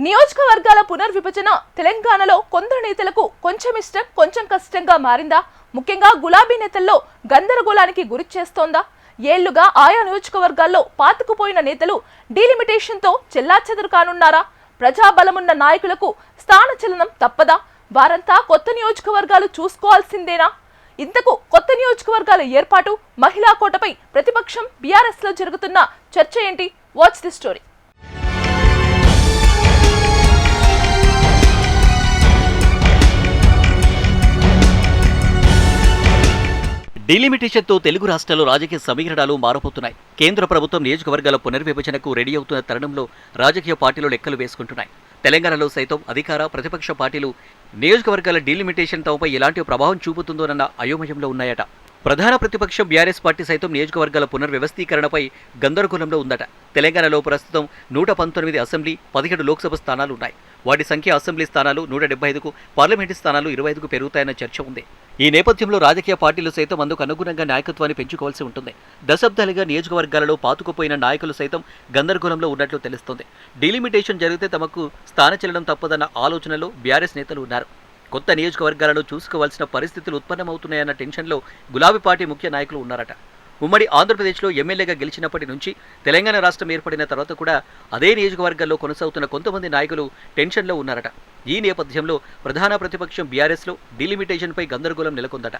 నియోజకవర్గాల పునర్విభజన తెలంగాణలో కొందరు నేతలకు కొంచెం ఇష్టం కొంచెం కష్టంగా మారిందా? ముఖ్యంగా గులాబీ నేతల్లో గందరగోళానికి గురి చేస్తోందా? ఏళ్లుగా ఆయా నియోజకవర్గాల్లో పాతుకుపోయిన నేతలు డీలిమిటేషన్ తో చెల్లాచెదరు కానున్నారా? ప్రజాబలమున్న నాయకులకు స్థానచలనం తప్పదా? వారంతా కొత్త నియోజకవర్గాలు చూసుకోవాల్సిందేనా? ఇంతకు కొత్త నియోజకవర్గాల ఏర్పాటు, మహిళా కోటపై ప్రతిపక్షం బీఆర్ఎస్ లో జరుగుతున్న చర్చ ఏంటి? Watch the story. డీలిమిటేషన్తో తెలుగు రాష్ట్రాల్లో రాజకీయ సమీకరణాలు మారబోతున్నాయి. కేంద్ర ప్రభుత్వం నియోజకవర్గాల పునర్విభజనకు రెడీ అవుతున్న తరుణంలో రాజకీయ పార్టీలు లెక్కలు వేసుకుంటున్నాయి. తెలంగాణలో సైతం అధికార ప్రతిపక్ష పార్టీలు నియోజకవర్గాల డీలిమిటేషన్ తమపై ఎలాంటి ప్రభావం చూపుతుందోనన్న అయోమయంలో ఉన్నాయట. ప్రధాన ప్రతిపక్షం బీఆర్ఎస్ పార్టీ సైతం నియోజకవర్గాల పునర్వ్యవస్థీకరణపై గందరగోళంలో ఉందట. తెలంగాణలో ప్రస్తుతం 119 అసెంబ్లీ, 17 లోక్సభ స్థానాలు ఉన్నాయి. వాటి సంఖ్య అసెంబ్లీ స్థానాలు 175కు, పార్లమెంటు స్థానాలు 25కు పెరుగుతాయన్న చర్చ ఉంది. ఈ నేపథ్యంలో రాజకీయ పార్టీలు సైతం అందుకు అనుగుణంగా నాయకత్వాన్ని పెంచుకోవాల్సి ఉంటుంది. దశాబ్దాలుగా నియోజకవర్గాలలో పాతుకుపోయిన నాయకులు సైతం గందరగోళంలో ఉన్నట్లు తెలుస్తోంది. డీలిమిటేషన్ జరిగితే తమకు స్థానచలనం తప్పదన్న ఆలోచనలో బీఆర్ఎస్ నేతలు ఉన్నారు. కొత్త నియోజకవర్గాలను చూసుకోవాల్సిన పరిస్థితులు ఉత్పన్నమవుతున్నాయన్న టెన్షన్లో గులాబీ పార్టీ ముఖ్య నాయకులు ఉన్నారట. ఉమ్మడి ఆంధ్రప్రదేశ్లో ఎమ్మెల్యేగా గెలిచినప్పటి నుంచి తెలంగాణ రాష్ట్రం ఏర్పడిన తర్వాత కూడా అదే నియోజకవర్గాల్లో కొనసాగుతున్న కొంతమంది నాయకులు టెన్షన్లో ఉన్నారట. ఈ నేపథ్యంలో ప్రధాన ప్రతిపక్షం బీఆర్ఎస్లో డీలిమిటేషన్పై గందరగోళం నెలకొందట.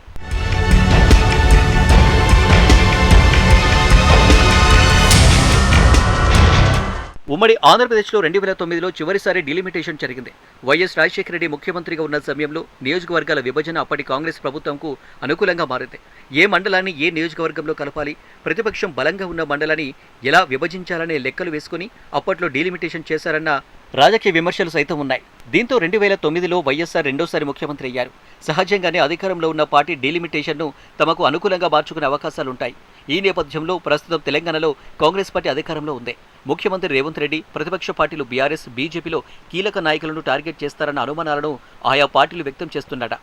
ఉమ్మడి ఆంధ్రప్రదేశ్లో 2009లో చివరిసారి డీలిమిటేషన్ జరిగింది. వైఎస్ రాజశేఖర రెడ్డి ముఖ్యమంత్రిగా ఉన్న సమయంలో నియోజకవర్గాల విభజన అప్పటి కాంగ్రెస్ ప్రభుత్వంకు అనుకూలంగా మారింది. ఏ మండలాన్ని ఏ నియోజకవర్గంలో కలపాలి, ప్రతిపక్షం బలంగా ఉన్న మండలాన్ని ఎలా విభజించాలనే లెక్కలు వేసుకుని అప్పట్లో డీలిమిటేషన్ చేశారన్న రాజకీయ విమర్శలు సైతం ఉన్నాయి. దీంతో 2009లో వైఎస్ఆర్ రెండోసారి ముఖ్యమంత్రి అయ్యారు. సహజంగానే అధికారంలో ఉన్న పార్టీ డీలిమిటేషన్ను తమకు అనుకూలంగా మార్చుకునే అవకాశాలుంటాయి. ఈ నేపథ్యంలో ప్రస్తుతం తెలంగాణలో కాంగ్రెస్ పార్టీ అధికారంలో ఉంది. ముఖ్యమంత్రి రేవంత్ రెడ్డి, ప్రతిపక్ష పార్టీలు బీఆర్ఎస్, బీజేపీలో కీలక నాయకులను టార్గెట్ చేస్తారన్న అనుమానాలను ఆయా పార్టీలు వ్యక్తం చేస్తున్నట.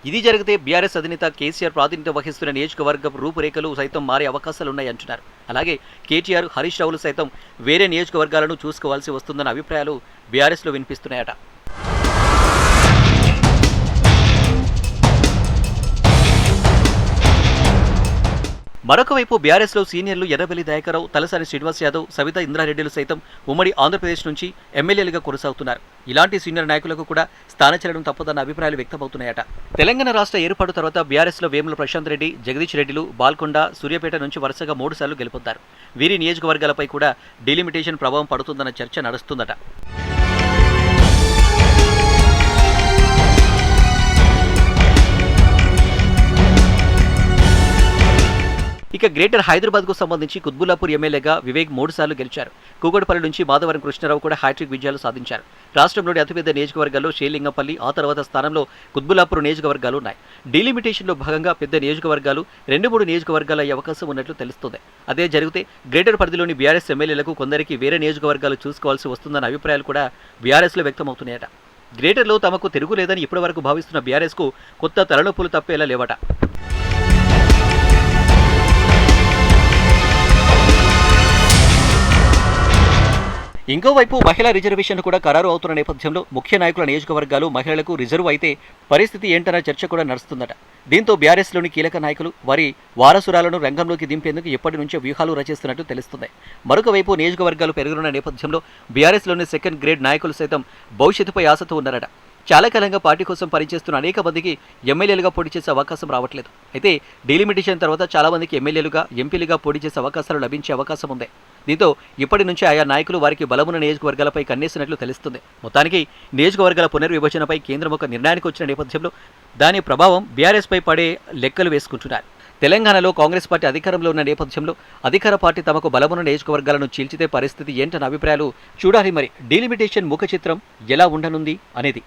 ఇది జరిగితే బీఆర్ఎస్ అధినేత కేసీఆర్ ప్రాతినిధ్యం వహిస్తున్న నియోజకవర్గ రూపురేఖలు సైతం మారే అవకాశాలున్నాయంటున్నారు. అలాగే కేటీఆర్, హరీష్ రావులు సైతం వేరే నియోజకవర్గాలను చూసుకోవాల్సి వస్తుందన్న అభిప్రాయాలు బీఆర్ఎస్లో వినిపిస్తున్నాయట. మరొకవైపు బీఆర్ఎస్లో సీనియర్లు ఎర్రబెల్లి దయాకర్రావు, తలసాని శ్రీనివాస్ యాదవ్, సవితా ఇంద్రారెడ్డిలు సైతం ఉమ్మడి ఆంధ్రప్రదేశ్ నుంచి ఎమ్మెల్యేలుగా కొనసాగుతున్నారు. ఇలాంటి సీనియర్ నాయకులకు కూడా స్థానచలనం తప్పదన్న అభిప్రాయాలు వ్యక్తమవుతున్నాయట. తెలంగాణ రాష్ట్ర ఏర్పాటు తర్వాత బీఆర్ఎస్లో వేముల ప్రశాంత్ రెడ్డి, జగదీష్ రెడ్డిలు బాల్కొండ, సూర్యాపేట నుంచి వరుసగా 3 సార్లు గెలుపొందారు. వీరి నియోజకవర్గాలపై కూడా డీలిమిటేషన్ ప్రభావం పడుతుందన్న చర్చ నడుస్తుందట. ఇక గ్రేటర్ హైదరాబాద్కు సంబంధించి కుత్బుల్లాపూర్ ఎమ్మెల్యేగా వివేక్ 3 సార్లు గెలిచారు. కూకట్పల్లి నుంచి మాధవరం కృష్ణారావు కూడా హ్యాట్రిక్ విజయాలు సాధించారు. రాష్ట్రంలోని అతిపెద్ద నియోజకవర్గాల్లో షేర్లింగంపల్లి, ఆ తర్వాత స్థానంలో కుత్బుల్లాపూర్ నియోజకవర్గాలు ఉన్నాయి. డీలిమిటేషన్లో భాగంగా పెద్ద నియోజకవర్గాలు 2-3 నియోజకవర్గాలు అయ్యే అవకాశం ఉన్నట్లు తెలుస్తుంది. అదే జరిగితే గ్రేటర్ పరిధిలోని బీఆర్ఎస్ ఎమ్మెల్యేలకు కొందరికి వేరే నియోజకవర్గాలు చూసుకోవాల్సి వస్తుందన్న అభిప్రాయాలు కూడా బీఆర్ఎస్లో వ్యక్తమవుతున్నాయట. గ్రేటర్లో తమకు తిరుగులేదని ఇప్పటివరకు భావిస్తున్న బీఆర్ఎస్కు కొత్త తలనొప్పులు తప్పేలా లేవట. ఇంకోవైపు మహిళా రిజర్వేషన్ కూడా ఖరారు అవుతున్న నేపథ్యంలో ముఖ్య నాయకుల నియోజకవర్గాలు మహిళలకు రిజర్వ్ అయితే పరిస్థితి ఏంటన్న చర్చ కూడా నడుస్తుందట. దీంతో బీఆర్ఎస్లోని కీలక నాయకులు వారి వారసురాలను రంగంలోకి దింపేందుకు ఎప్పటి నుంచో వ్యూహాలు రచిస్తున్నట్టు తెలుస్తుంది. మరొకవైపు నియోజకవర్గాలు పెరుగుతున్న నేపథ్యంలో బీఆర్ఎస్లోని సెకండ్ గ్రేడ్ నాయకులు సైతం భవిష్యత్తుపై ఆశతో ఉన్నారట. చాలా కాలంగా పార్టీ కోసం పనిచేస్తున్న అనేక మందికి ఎమ్మెల్యేలుగా పోటీ చేసే అవకాశం రావట్లేదు. అయితే డీలిమిటేషన్ తర్వాత చాలా మందికి ఎమ్మెల్యేలుగా, ఎంపీలుగా పోటీ చేసే అవకాశాలు లభించే అవకాశం ఉంది. దీంతో ఇప్పటి నుంచి ఆయా నాయకులు వారికి బలమున్న నియోజకవర్గాలపై కన్నేసినట్లు తెలుస్తుంది. మొత్తానికి నియోజకవర్గాల పునర్విభజనపై కేంద్రం ఒక నిర్ణయానికి వచ్చిన నేపథ్యంలో దాని ప్రభావం బీఆర్ఎస్పై పడే లెక్కలు వేసుకుంటున్నారు. తెలంగాణలో కాంగ్రెస్ పార్టీ అధికారంలో ఉన్న నేపథ్యంలో అధికార పార్టీ తమకు బలమున్న నియోజకవర్గాలను చీల్చితే పరిస్థితి ఏంటన్న అభిప్రాయాలు చూడాలి. మరి డీలిమిటేషన్ ముఖ చిత్రం ఎలా ఉండనుంది అనేది.